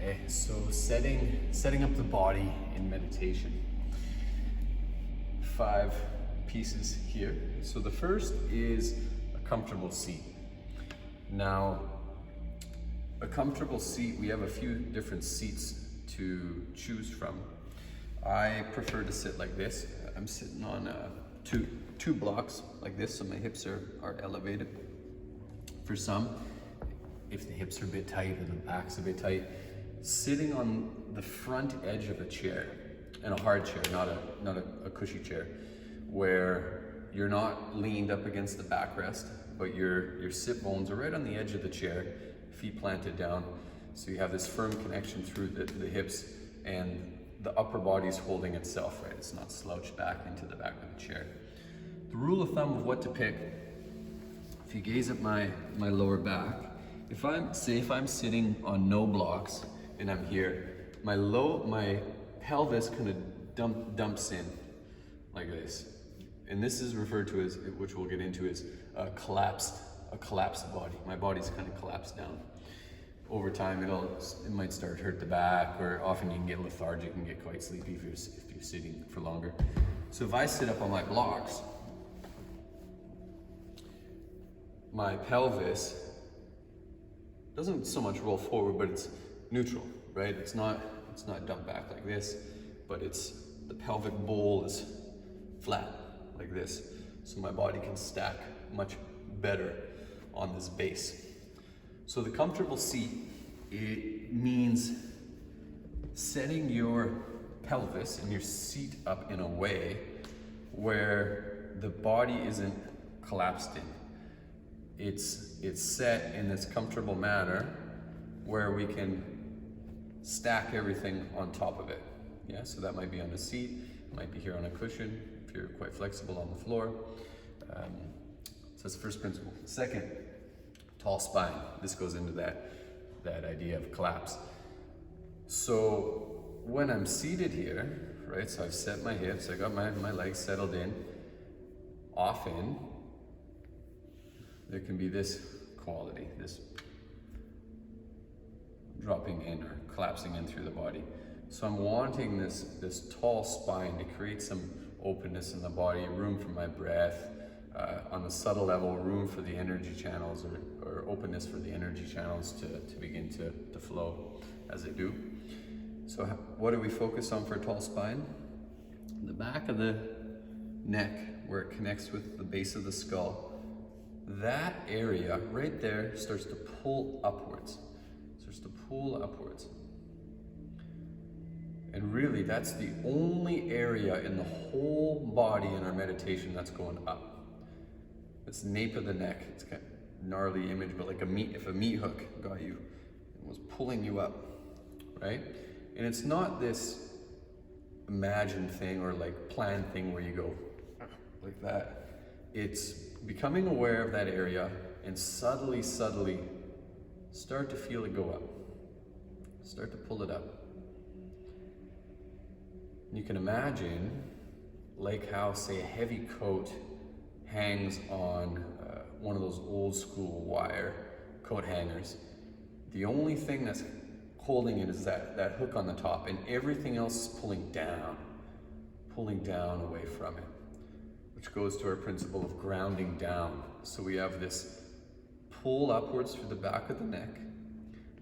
Okay, so setting up the body in meditation. 5 pieces here. So the first is a comfortable seat. Now, a comfortable seat, we have a few different seats to choose from. I prefer to sit like this. I'm sitting on two blocks like this, so my hips are elevated. For some, if the hips are a bit tight and the back's a bit tight, sitting on the front edge of a chair, and a hard chair, not a cushy chair, where you're not leaned up against the backrest, but your sit bones are right on the edge of the chair, feet planted down, so you have this firm connection through the hips, and the upper body's holding itself, right? It's not slouched back into the back of the chair. The rule of thumb of what to pick, if you gaze at my lower back, if I'm sitting on no blocks and I'm here, my pelvis kind of dumps in like this. And this is referred to as, which we'll get into, as a collapsed body. My body's kind of collapsed down. Over time, it might start to hurt the back, or often you can get lethargic and get quite sleepy if you're sitting for longer. So if I sit up on my blocks, my pelvis doesn't so much roll forward, but it's neutral, right? It's not dumped back like this, but the pelvic bowl is flat like this. So my body can stack much better on this base. So the comfortable seat, it means setting your pelvis and your seat up in a way where the body isn't collapsed in. It's set in this comfortable manner where we can stack everything on top of it. Yeah, so that might be on a seat, it might be here on a cushion, if you're quite flexible on the floor. So that's the first principle. Second, tall spine. This goes into that idea of collapse. So when I'm seated here, right, so I've set my hips, I got my legs settled in, often there can be this quality, this dropping in or collapsing in through the body. So I'm wanting this tall spine to create some openness in the body, room for my breath, on the subtle level, room for the energy channels, or openness for the energy channels to begin to flow as they do. So what do we focus on for a tall spine? The back of the neck, where it connects with the base of the skull, that area right there starts to pull upwards. And really, that's the only area in the whole body in our meditation that's going up. It's the nape of the neck. It's kind of gnarly image, but like if a meat hook got you and was pulling you up, right? And it's not this imagined thing or like planned thing where you go like that. It's becoming aware of that area and subtly start to feel it go up. Start to pull it up. You can imagine like how, say, a heavy coat hangs on one of those old school wire coat hangers. The only thing that's holding it is that hook on the top, and everything else is pulling down away from it, which goes to our principle of grounding down. So we have this pull upwards through the back of the neck,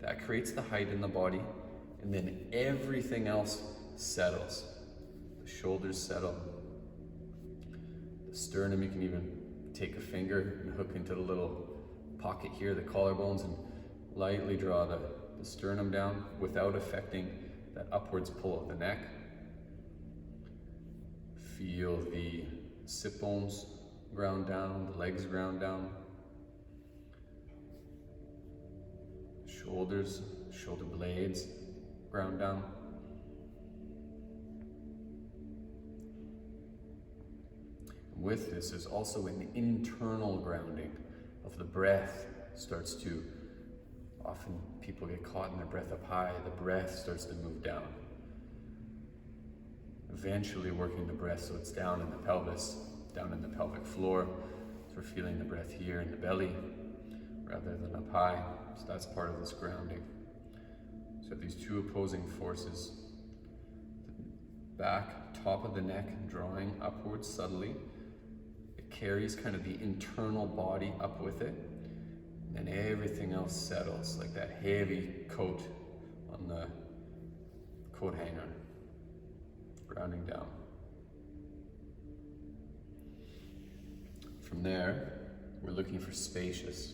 that creates the height in the body, and then everything else settles. The shoulders settle, the sternum, you can even take a finger and hook into the little pocket here, the collarbones, and lightly draw the sternum down without affecting that upwards pull of the neck. Feel the sit bones ground down, the legs ground down. Shoulders, shoulder blades ground down. With this, there's also an internal grounding of the breath. Starts to, often people get caught in their breath up high, the breath starts to move down. Eventually working the breath so it's down in the pelvis, down in the pelvic floor. So we're feeling the breath here in the belly rather than up high. So that's part of this grounding. So So these two opposing forces. The back, top of the neck, drawing upwards subtly. It carries kind of the internal body up with it. And everything else settles, like that heavy coat on the coat hanger, grounding down. From there, we're looking for spacious.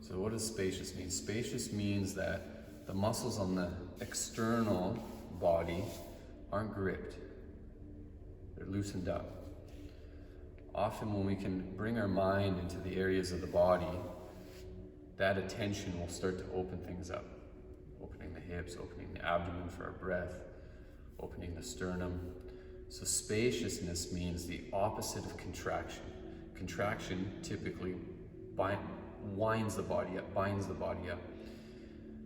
So what does spacious mean? Spacious means that the muscles on the external body aren't gripped. They're loosened up. Often when we can bring our mind into the areas of the body, that attention will start to open things up. Opening the hips, opening the abdomen for our breath, opening the sternum. So spaciousness means the opposite of contraction. Contraction typically winds the body up, binds the body up.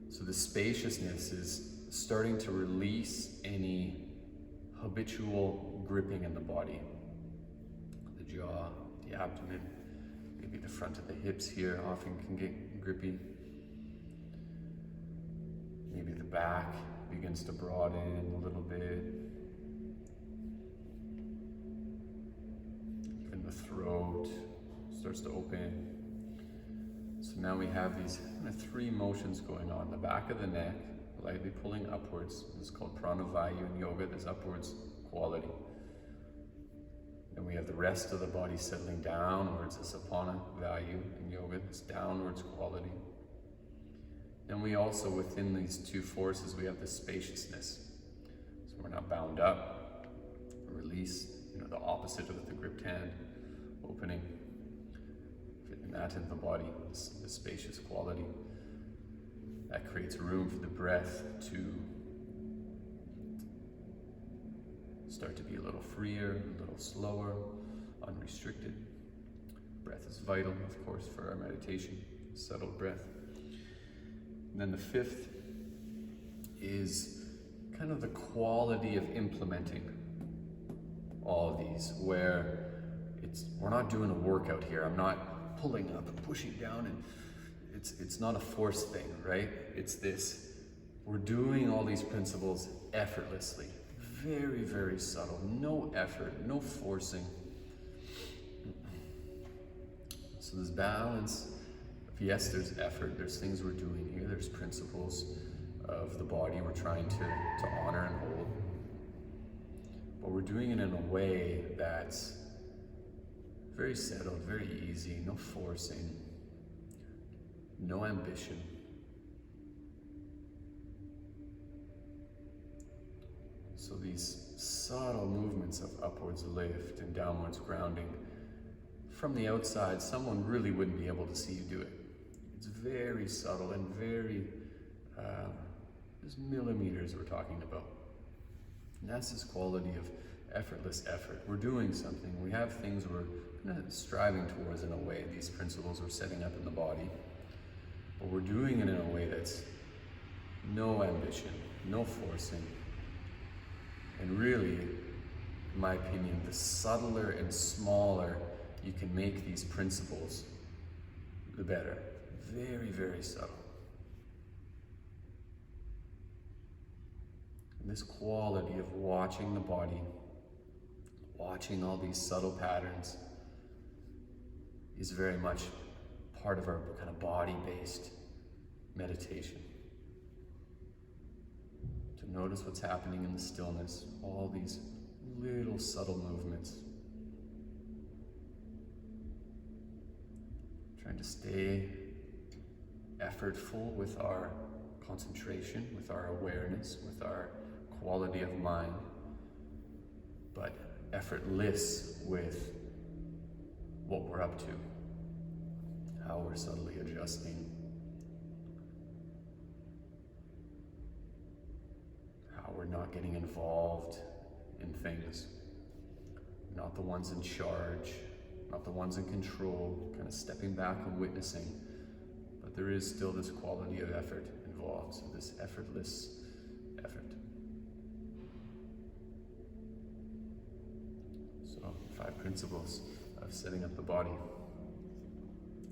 So the spaciousness is starting to release any habitual gripping in the body. The jaw, the abdomen, maybe the front of the hips here often can get grippy. Maybe the back begins to broaden a little bit. Even the throat starts to open. So now we have these kind of three motions going on. The back of the neck, lightly pulling upwards. This is called pranavayu in yoga, this upwards quality. Then we have the rest of the body settling downwards, this apana value in yoga, this downwards quality. Then we also, within these two forces, we have the spaciousness. So we're not bound up, release, the opposite of the gripped hand, opening, fitting that into the body, the spacious quality. That creates room for the breath to start to be a little freer, a little slower, unrestricted. Breath is vital, of course, for our meditation, settled breath. And then the fifth is kind of the quality of implementing all of these, where we're not doing a workout here. I'm not pulling up and pushing down, and it's not a force thing, right? It's this. We're doing all these principles effortlessly. Very, very subtle. No effort, no forcing. So this balance. Yes, there's effort, there's things we're doing here, there's principles of the body we're trying to honor and hold. But we're doing it in a way that's very settled, very easy, no forcing, no ambition. So these subtle movements of upwards lift and downwards grounding, from the outside, someone really wouldn't be able to see you do it. It's very subtle and very, just millimeters we're talking about. And that's this quality of effortless effort. We're doing something. We have things we're kind of striving towards in a way, these principles we're setting up in the body. But we're doing it in a way that's no ambition, no forcing. And really, in my opinion, the subtler and smaller you can make these principles, the better. Very, very subtle. And this quality of watching the body, watching all these subtle patterns, is very much part of our kind of body-based meditation. To notice what's happening in the stillness, all these little subtle movements. Trying to stay effortful with our concentration, with our awareness, with our quality of mind, but effortless with what we're up to, how we're subtly adjusting, how we're not getting involved in things, not the ones in charge, not the ones in control, kind of stepping back and witnessing. But there is still this quality of effort involved, so this effortless effort. So 5 principles of setting up the body.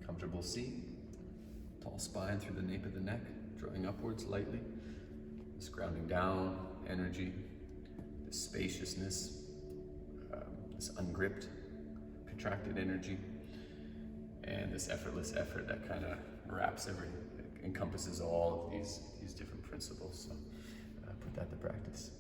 Comfortable seat, tall spine through the nape of the neck, drawing upwards lightly, this grounding down energy, this spaciousness, this ungripped, contracted energy, and this effortless effort that kind of encompasses all of these different principles. So put that to practice.